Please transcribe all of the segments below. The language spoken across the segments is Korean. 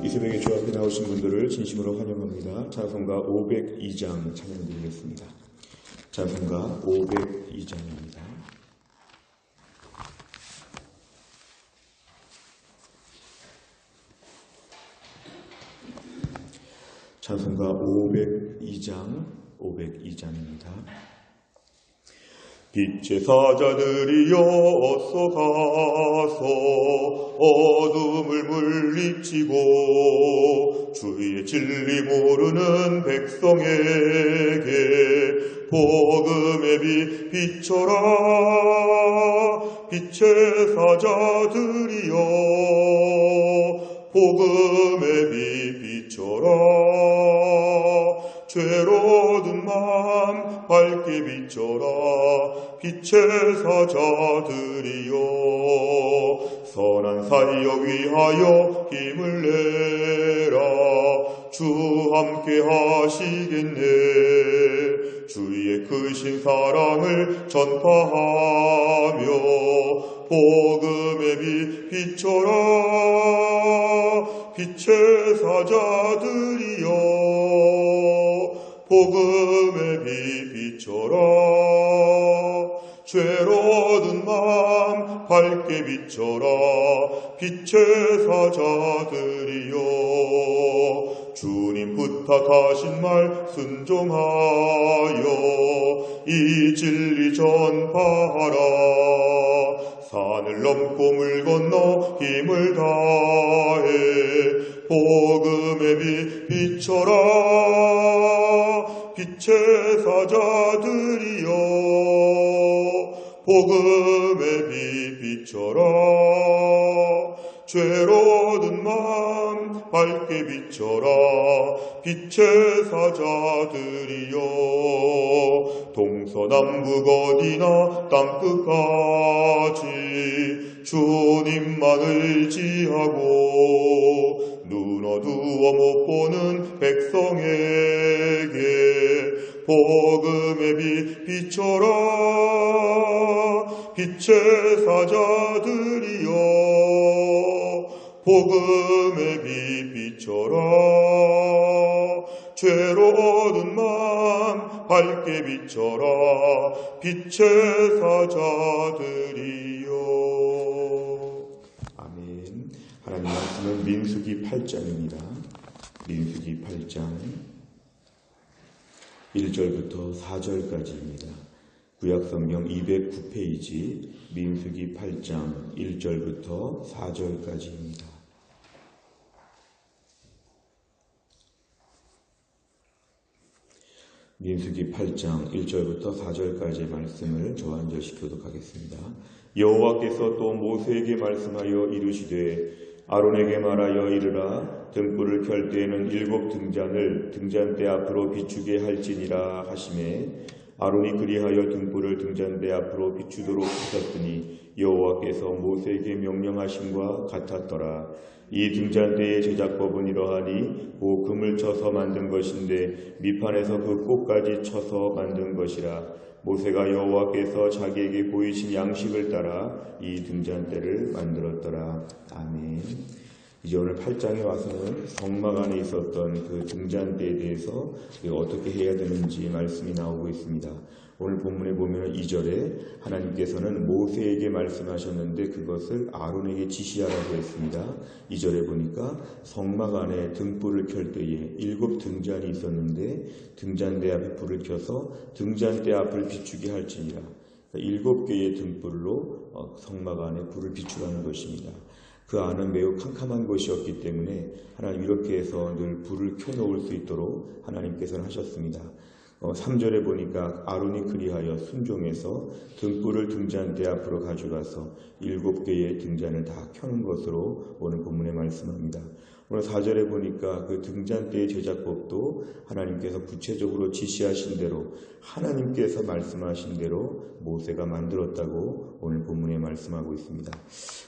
이 새벽에 주 앞에 나오신 분들을 진심으로 환영합니다. 찬송가 502장 찬양드리겠습니다. 찬송가 502장입니다. 찬송가 502장입니다. 빛의 사자들이여 어서 가서 어둠을 물리치고 주의 진리 모르는 백성에게 복음의 빛 비춰라. 빛의 사자들이여 복음의 빛 비춰라. 죄로든 맘 밝게 비춰라. 빛의 사자들이여 선한 사역 위하여 힘을 내라. 주 함께 하시겠네. 주의 크신 사랑을 전파하며 복음의 빛 비춰라. 빛의 사자들이여 복음의 빛 비춰라. 죄로든 맘 밝게 비춰라. 빛의 사자들이여 주님 부탁하신 말 순종하여 이 진리 전파하라. 산을 넘고 물 건너 힘을 다해 복음의 빛 비춰라. 빛의 사자들이여 복음의 빛 비춰라. 죄로든 맘 밝게 비춰라. 빛의 사자들이여 동서남북 어디나 땅끝까지 주님만 의지하고 눈 어두워 못 보는 백성에게 복음의 빛 비춰라. 빛의 사자들이여 복음의 빛 비춰라. 죄로든 맘 밝게 비춰라. 빛의 사자들이여. 아멘. 하나님 말씀은 민수기 8장입니다. 민수기 8장 1절부터 4절까지입니다. 구약성경 209페이지 민수기 8장 1절부터 4절까지입니다. 민수기 8장 1절부터 4절까지의 말씀을 저와 한 절씩 교독하겠습니다. 여호와께서 또 모세에게 말씀하여 이르시되 아론에게 말하여 이르라. 등불을 켤 때에는 7 등잔을 등잔대 앞으로 비추게 할지니라 하시매 아론이 그리하여 등불을 등잔대 앞으로 비추도록 하셨더니 여호와께서 모세에게 명령하심과 같았더라. 이 등잔대의 제작법은 이러하니 고 금을 쳐서 만든 것인데 밑판에서 그 꼭까지 쳐서 만든 것이라. 모세가 여호와께서 자기에게 보이신 양식을 따라 이 등잔대를 만들었더라. 아멘. 이제 오늘 8장에 와서는 성막 안에 있었던 그 등잔대에 대해서 어떻게 해야 되는지 말씀이 나오고 있습니다. 오늘 본문에 보면 2절에 하나님께서는 모세에게 말씀하셨는데 그것을 아론에게 지시하라고 했습니다. 2절에 보니까 성막 안에 등불을 켤 때에 7 등잔이 있었는데 등잔대 앞에 불을 켜서 등잔대 앞을 비추게 할지니라. 7개의 등불로 성막 안에 불을 비추라는 것입니다. 그 안은 매우 캄캄한 곳이었기 때문에 하나님 이렇게 해서 늘 불을 켜놓을 수 있도록 하나님께서는 하셨습니다. 3절에 보니까 아론이 그리하여 순종해서 등불을 등잔대 앞으로 가져가서 7개의 등잔을 다 켜는 것으로 오늘 본문에 말씀합니다. 오늘 4절에 보니까 그 등잔대의 제작법도 하나님께서 구체적으로 지시하신 대로 하나님께서 말씀하신 대로 모세가 만들었다고 오늘 본문에 말씀하고 있습니다.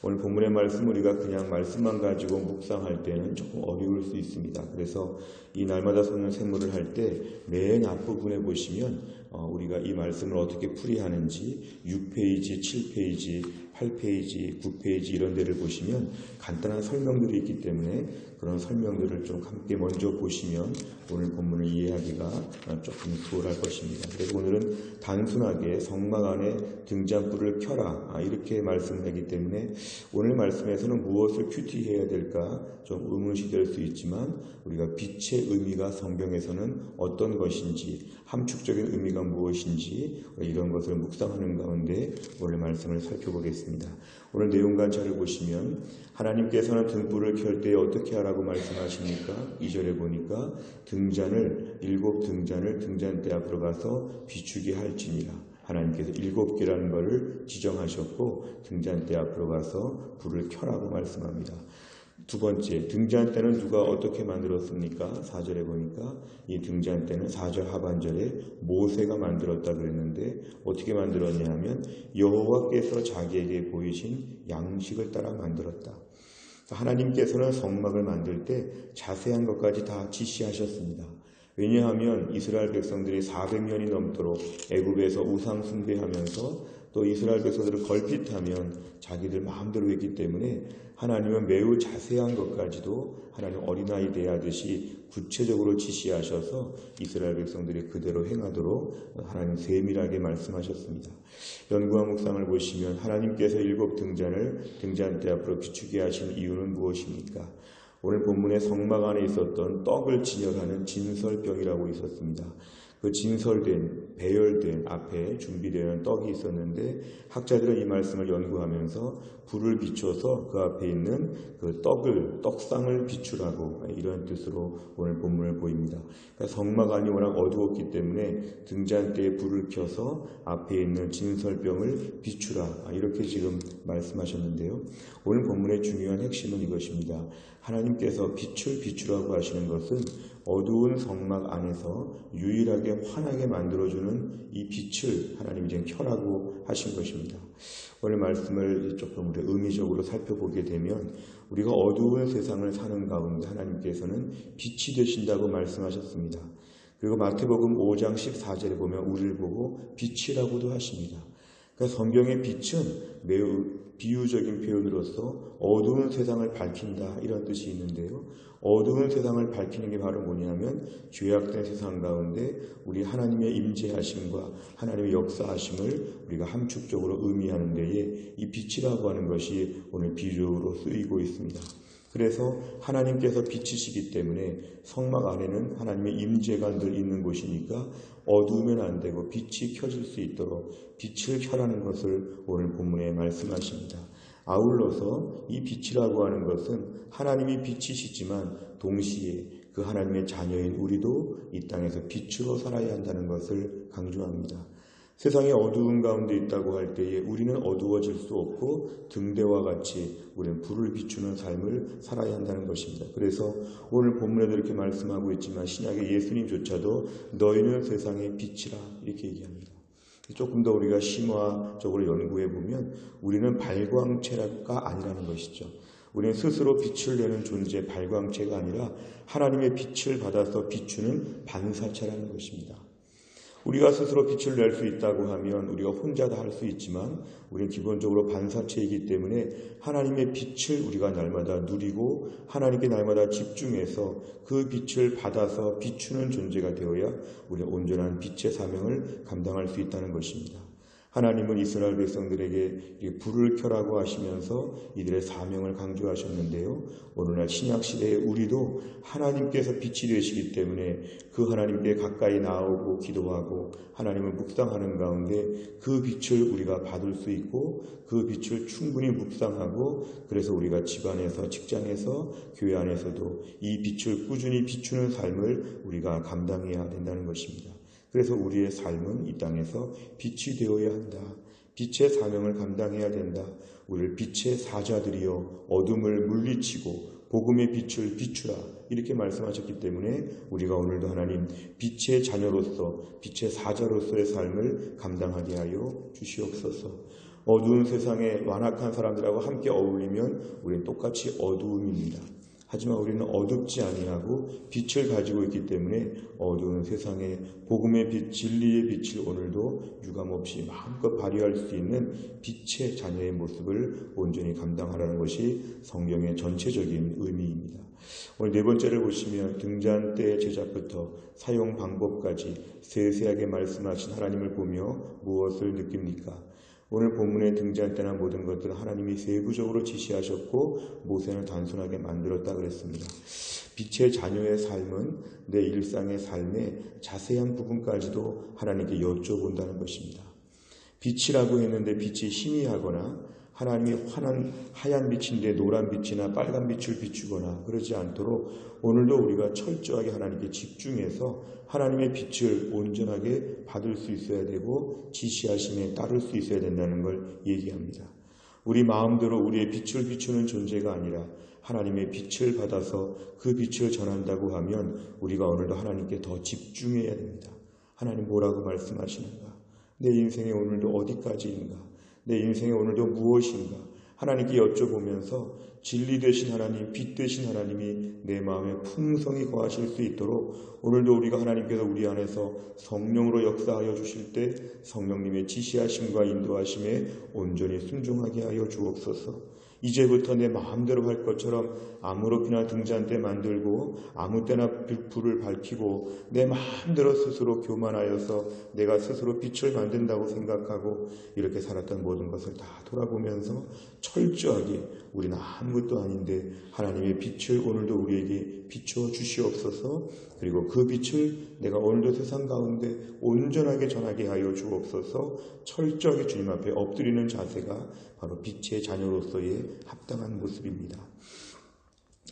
오늘 본문의 말씀 우리가 그냥 말씀만 가지고 묵상할 때는 조금 어려울 수 있습니다. 그래서 이 날마다 솟는 샘물을 할 때 맨 앞부분에 보시면 우리가 이 말씀을 어떻게 풀이하는지 6페이지, 7페이지, 8페이지, 9페이지 이런 데를 보시면 간단한 설명들이 있기 때문에 그런 설명들을 좀 함께 먼저 보시면 오늘 본문을 이해하기가 조금 수월할 것입니다. 그래서 오늘은 단순하게 성막 안에 등잔불을 켜라 이렇게 말씀하기 때문에 오늘 말씀에서는 무엇을 큐티해야 될까 좀 의문시 될 수 있지만 우리가 빛의 의미가 성경에서는 어떤 것인지 함축적인 의미가 무엇인지 이런 것을 묵상하는 가운데 오늘 말씀을 살펴보겠습니다. 오늘 내용 관찰을 보시면 하나님께서는 등불을 켤 때 어떻게 하라고 말씀하십니까? 2절에 보니까 등잔을 7등잔을 등잔대 앞으로 가서 비추게 할지니라. 하나님께서 7개라는 것을 지정하셨고 등잔대 앞으로 가서 불을 켜라고 말씀합니다. 두 번째, 등잔대는 누가 어떻게 만들었습니까? 4절에 보니까 이 등잔대는 4절 하반절에 모세가 만들었다 그랬는데 어떻게 만들었냐 하면 여호와께서 자기에게 보이신 양식을 따라 만들었다. 하나님께서는 성막을 만들 때 자세한 것까지 다 지시하셨습니다. 왜냐하면 이스라엘 백성들이 400년이 넘도록 애굽에서 우상 숭배하면서 또 이스라엘 백성들을 걸핏하면 자기들 마음대로 했기 때문에 하나님은 매우 자세한 것까지도 하나님 어린아이 대하듯이 구체적으로 지시하셔서 이스라엘 백성들이 그대로 행하도록 하나님 세밀하게 말씀하셨습니다. 연구와 묵상을 보시면 하나님께서 7등잔을 등잔대 앞으로 비추게 하신 이유는 무엇입니까? 오늘 본문의 성막 안에 있었던 떡을 진열하는 진설병이라고 있었습니다. 그 진설된, 배열된 앞에 준비되어 떡이 있었는데 학자들은 이 말씀을 연구하면서 불을 비춰서 그 앞에 있는 그 떡상을 비추라고 이런 뜻으로 오늘 본문을 보입니다. 그러니까 성막 안이 워낙 어두웠기 때문에 등잔대에 불을 켜서 앞에 있는 진설병을 비추라 이렇게 지금 말씀하셨는데요. 오늘 본문의 중요한 핵심은 이것입니다. 하나님께서 빛을 비추라고 하시는 것은 어두운 성막 안에서 유일하게 환하게 만들어주는 이 빛을 하나님이 지금 켜라고 하신 것입니다. 오늘 말씀을 조금 우리 의미적으로 살펴보게 되면 우리가 어두운 세상을 사는 가운데 하나님께서는 빛이 되신다고 말씀하셨습니다. 그리고 마태복음 5장 14절에 보면 우리를 보고 빛이라고도 하십니다. 그러니까 성경의 빛은 매우 비유적인 표현으로서 어두운 세상을 밝힌다 이런 뜻이 있는데요. 어두운 세상을 밝히는 게 바로 뭐냐면 죄악된 세상 가운데 우리 하나님의 임재하심과 하나님의 역사하심을 우리가 함축적으로 의미하는 데에 이 빛이라고 하는 것이 오늘 비유적으로 쓰이고 있습니다. 그래서 하나님께서 빛이시기 때문에 성막 안에는 하나님의 임재가 늘 있는 곳이니까 어두우면 안 되고 빛이 켜질 수 있도록 빛을 켜라는 것을 오늘 본문에 말씀하십니다. 아울러서 이 빛이라고 하는 것은 하나님이 빛이시지만 동시에 그 하나님의 자녀인 우리도 이 땅에서 빛으로 살아야 한다는 것을 강조합니다. 세상에 어두운 가운데 있다고 할 때에 우리는 어두워질 수 없고 등대와 같이 우리는 불을 비추는 삶을 살아야 한다는 것입니다. 그래서 오늘 본문에도 이렇게 말씀하고 있지만 신약의 예수님조차도 너희는 세상의 빛이라 이렇게 얘기합니다. 조금 더 우리가 심화적으로 연구해 보면 우리는 발광체가 아니라는 것이죠. 우리는 스스로 빛을 내는 존재 발광체가 아니라 하나님의 빛을 받아서 비추는 반사체라는 것입니다. 우리가 스스로 빛을 낼 수 있다고 하면 우리가 혼자 다 할 수 있지만 우리는 기본적으로 반사체이기 때문에 하나님의 빛을 우리가 날마다 누리고 하나님께 날마다 집중해서 그 빛을 받아서 비추는 존재가 되어야 우리는 온전한 빛의 사명을 감당할 수 있다는 것입니다. 하나님은 이스라엘 백성들에게 불을 켜라고 하시면서 이들의 사명을 강조하셨는데요. 오늘날 신약시대에 우리도 하나님께서 빛이 되시기 때문에 그 하나님께 가까이 나오고 기도하고 하나님을 묵상하는 가운데 그 빛을 우리가 받을 수 있고 그 빛을 충분히 묵상하고 그래서 우리가 집안에서 직장에서 교회 안에서도 이 빛을 꾸준히 비추는 삶을 우리가 감당해야 된다는 것입니다. 그래서 우리의 삶은 이 땅에서 빛이 되어야 한다. 빛의 사명을 감당해야 된다. 우리를 빛의 사자들이여 어둠을 물리치고 복음의 빛을 비추라 이렇게 말씀하셨기 때문에 우리가 오늘도 하나님 빛의 자녀로서 빛의 사자로서의 삶을 감당하게 하여 주시옵소서. 어두운 세상에 완악한 사람들하고 함께 어울리면 우리는 똑같이 어두움입니다. 하지만 우리는 어둡지 아니하고 빛을 가지고 있기 때문에 어두운 세상에 복음의 빛, 진리의 빛을 오늘도 유감없이 마음껏 발휘할 수 있는 빛의 자녀의 모습을 온전히 감당하라는 것이 성경의 전체적인 의미입니다. 오늘 네 번째를 보시면 등잔 때 제작부터 사용 방법까지 세세하게 말씀하신 하나님을 보며 무엇을 느낍니까? 오늘 본문의 등잔대나 모든 것들은 하나님이 세부적으로 지시하셨고 모세는 단순하게 만들었다 그랬습니다. 빛의 자녀의 삶은 내 일상의 삶의 자세한 부분까지도 하나님께 여쭤본다는 것입니다. 빛이라고 했는데 빛이 희미하거나 하나님이 환한 하얀 빛인데 노란 빛이나 빨간 빛을 비추거나 그러지 않도록 오늘도 우리가 철저하게 하나님께 집중해서 하나님의 빛을 온전하게 받을 수 있어야 되고 지시하심에 따를 수 있어야 된다는 걸 얘기합니다. 우리 마음대로 우리의 빛을 비추는 존재가 아니라 하나님의 빛을 받아서 그 빛을 전한다고 하면 우리가 오늘도 하나님께 더 집중해야 됩니다. 하나님 뭐라고 말씀하시는가? 내 인생의 오늘도 어디까지인가? 내 인생의 오늘도 무엇인가? 하나님께 여쭤보면서 진리 되신 하나님, 빛 되신 하나님이 내 마음에 풍성히 거하실 수 있도록 오늘도 우리가 하나님께서 우리 안에서 성령으로 역사하여 주실 때 성령님의 지시하심과 인도하심에 온전히 순종하게 하여 주옵소서. 이제부터 내 마음대로 할 것처럼 아무렇게나 등잔대 만들고 아무 때나 불을 밝히고 내 마음대로 스스로 교만하여서 내가 스스로 빛을 만든다고 생각하고 이렇게 살았던 모든 것을 다 돌아보면서 철저하게 우리는 아무것도 아닌데 하나님의 빛을 오늘도 우리에게 비춰 주시옵소서. 그리고 그 빛을 내가 오늘도 세상 가운데 온전하게 전하게 하여 주옵소서. 철저하게 주님 앞에 엎드리는 자세가 바로 빛의 자녀로서의 합당한 모습입니다.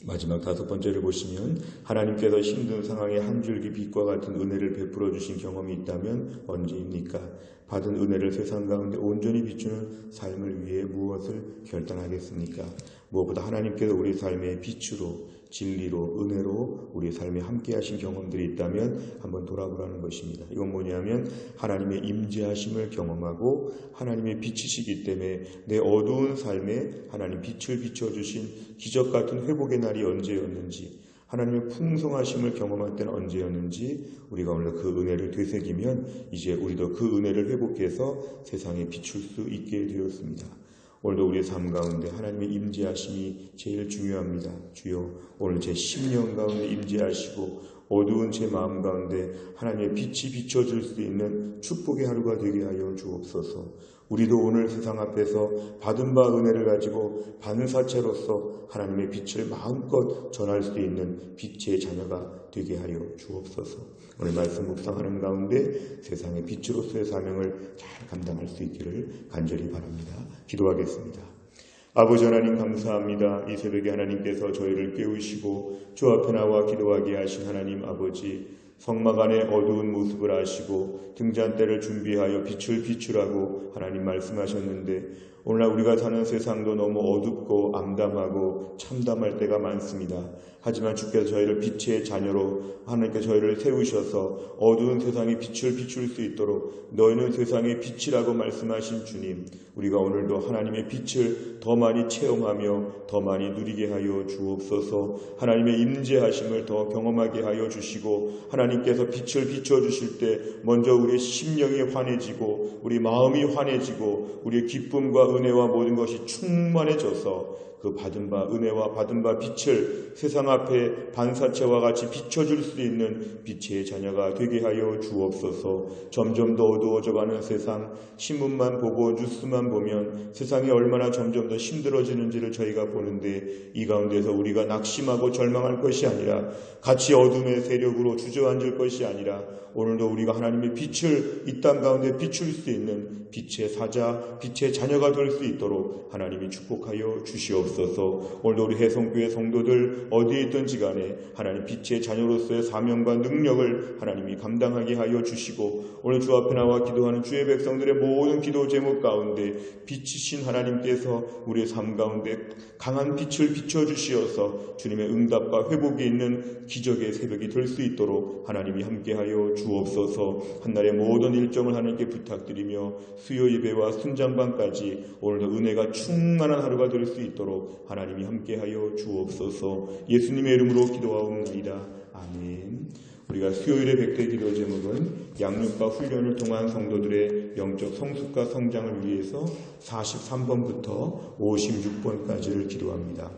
마지막 다섯 번째를 보시면 하나님께서 힘든 상황에 한 줄기 빛과 같은 은혜를 베풀어 주신 경험이 있다면 언제입니까? 받은 은혜를 세상 가운데 온전히 비추는 삶을 위해 무엇을 결단하겠습니까? 무엇보다 하나님께서 우리 삶의 빛으로 진리로 은혜로 우리 삶에 함께 하신 경험들이 있다면 한번 돌아보라는 것입니다. 이건 뭐냐면 하나님의 임재하심을 경험하고 하나님의 빛이시기 때문에 내 어두운 삶에 하나님 빛을 비춰주신 기적 같은 회복의 날이 언제였는지 하나님의 풍성하심을 경험할 때는 언제였는지 우리가 오늘 그 은혜를 되새기면 이제 우리도 그 은혜를 회복해서 세상에 비출 수 있게 되었습니다. 오늘도 우리의 삶 가운데 하나님의 임재하심이 제일 중요합니다. 주여 오늘 제 심령 가운데 임재하시고 어두운 제 마음 가운데 하나님의 빛이 비춰줄 수 있는 축복의 하루가 되게 하여 주옵소서. 우리도 오늘 세상 앞에서 받은 바 은혜를 가지고 반사체로서 하나님의 빛을 마음껏 전할 수 있는 빛의 자녀가 되게 하여 주옵소서. 오늘 말씀 묵상하는 가운데 세상의 빛으로서의 사명을 잘 감당할 수 있기를 간절히 바랍니다. 기도하겠습니다. 아버지 하나님 감사합니다. 이 새벽에 하나님께서 저희를 깨우시고 주 앞에 나와 기도하게 하신 하나님 아버지, 성막 안의 어두운 모습을 아시고 등잔대를 준비하여 빛을 비추라고 하나님 말씀하셨는데 오늘날 우리가 사는 세상도 너무 어둡고 암담하고 참담할 때가 많습니다. 하지만 주께서 저희를 빛의 자녀로 하나님께 저희를 세우셔서 어두운 세상에 빛을 비출 수 있도록 너희는 세상의 빛이라고 말씀하신 주님, 우리가 오늘도 하나님의 빛을 더 많이 체험하며 더 많이 누리게 하여 주옵소서. 하나님의 임재하심을 더 경험하게 하여 주시고 하나님께서 빛을 비춰주실 때 먼저 우리의 심령이 환해지고 우리 마음이 환해지고 우리의 기쁨과 은혜와 모든 것이 충만해져서 그 받은 바 은혜와 받은 바 빛을 세상 앞에 반사체와 같이 비춰줄 수 있는 빛의 자녀가 되게 하여 주옵소서. 점점 더 어두워져가는 세상, 신문만 보고 뉴스만 보면 세상이 얼마나 점점 더 힘들어지는지를 저희가 보는데 이 가운데서 우리가 낙심하고 절망할 것이 아니라 같이 어둠의 세력으로 주저앉을 것이 아니라 오늘도 우리가 하나님의 빛을 이 땅 가운데 비출 수 있는 빛의 사자, 빛의 자녀가 될 수 있도록 하나님이 축복하여 주시옵소서. 오늘도 우리 해성교회 성도들 어디에 있든지 간에 하나님 빛의 자녀로서의 사명과 능력을 하나님이 감당하게 하여 주시고 오늘 주 앞에 나와 기도하는 주의 백성들의 모든 기도 제목 가운데 빛이신 하나님께서 우리의 삶 가운데 강한 빛을 비춰주시어서 주님의 응답과 회복이 있는 기적의 새벽이 될 수 있도록 하나님이 함께하여 주옵소서. 한날의 모든 일정을 하나님께 부탁드리며 수요 예배와 순장반까지 오늘도 은혜가 충만한 하루가 될 수 있도록 있도록 하나님이 함께하여 주옵소서. 예수님의 이름으로 기도하옵나이다. 아멘. 우리가 수요일의 백대 기도 제목은 양육과 훈련을 통한 성도들의 영적 성숙과 성장을 위해서 43번부터 56번까지를 기도합니다.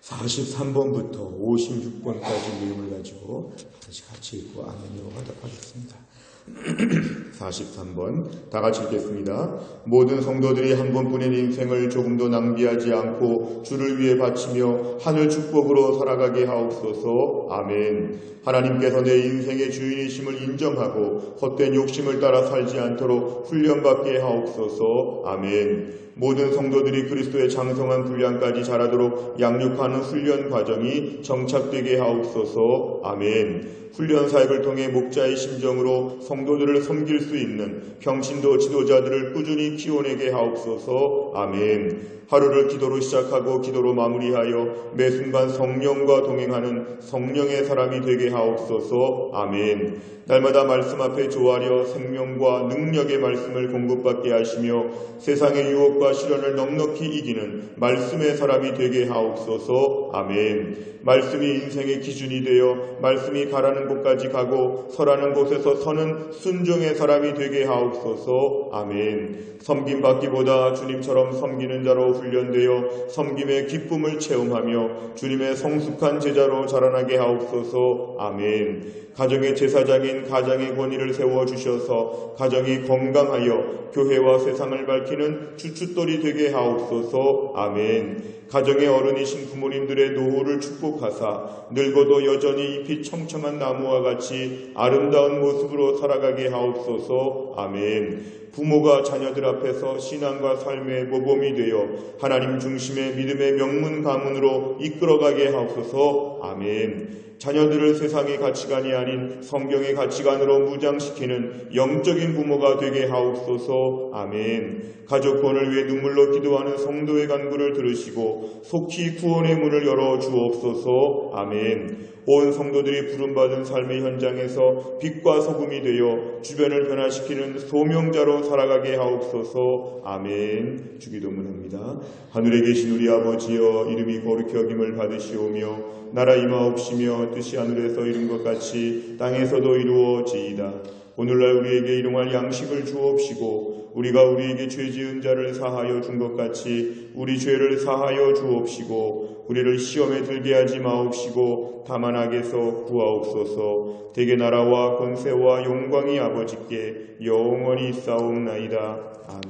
43번부터 56번까지 내용을 가지고 다시 같이 읽고 아멘으로 화답하겠습니다. 43번 다 같이 읽겠습니다. 모든 성도들이 한 번뿐인 인생을 조금도 낭비하지 않고 주를 위해 바치며 하늘 축복으로 살아가게 하옵소서. 아멘. 하나님께서 내 인생의 주인이심을 인정하고 헛된 욕심을 따라 살지 않도록 훈련받게 하옵소서. 아멘. 모든 성도들이 그리스도의 장성한 분량까지 자라도록 양육하는 훈련 과정이 정착되게 하옵소서. 아멘. 훈련 사역을 통해 목자의 심정으로 성도들을 섬길 수 있는 평신도 지도자들을 꾸준히 키워내게 하옵소서. 아멘. 하루를 기도로 시작하고 기도로 마무리하여 매 순간 성령과 동행하는 성령의 사람이 되게 하옵소서. 아멘. 날마다 말씀 앞에 조아려 생명과 능력의 말씀을 공급받게 하시며 세상의 유혹과 시련을 넉넉히 이기는 말씀의 사람이 되게 하옵소서. 아멘. 말씀이 인생의 기준이 되어 말씀이 가라는 곳까지 가고 서라는 곳에서 서는 순종의 사람이 되게 하옵소서. 아멘. 섬김받기보다 주님처럼 섬기는 자로 훈련되어 섬김의 기쁨을 체험하며 주님의 성숙한 제자로 자라나게 하옵소서. 아멘. 가정의 제사장인 가장의 권위를 세워주셔서 가정이 건강하여 교회와 세상을 밝히는 주춧돌이 되게 하옵소서. 아멘. 가정의 어른이신 부모님들의 노후를 축복하사 늙어도 여전히 잎이 청청한 나무와 같이 아름다운 모습으로 살아가게 하옵소서. 아멘. 부모가 자녀들 앞에서 신앙과 삶의 모범이 되어 하나님 중심의 믿음의 명문 가문으로 이끌어가게 하옵소서. 아멘. 자녀들을 세상의 가치관이 아닌 성경의 가치관으로 무장시키는 영적인 부모가 되게 하옵소서. 아멘. 가족권을 위해 눈물로 기도하는 성도의 간구를 들으시고 속히 구원의 문을 열어 주옵소서. 아멘. 온 성도들이 부름받은 삶의 현장에서 빛과 소금이 되어 주변을 변화시키는 소명자로 살아가게 하옵소서. 아멘. 주기도문합니다. 하늘에 계신 우리 아버지여, 이름이 거룩히 여김을 받으시오며 나라 임하옵시며 뜻이 하늘에서 이룬 것 같이 땅에서도 이루어지이다. 오늘날 우리에게 일용할 양식을 주옵시고 우리가 우리에게 죄 지은 자를 사하여 준 것 같이 우리 죄를 사하여 주옵시고 우리를 시험에 들게 하지 마옵시고 다만 악에서 구하옵소서. 대개 나라와 권세와 영광이 아버지께 영원히 있사옵나이다. 아멘.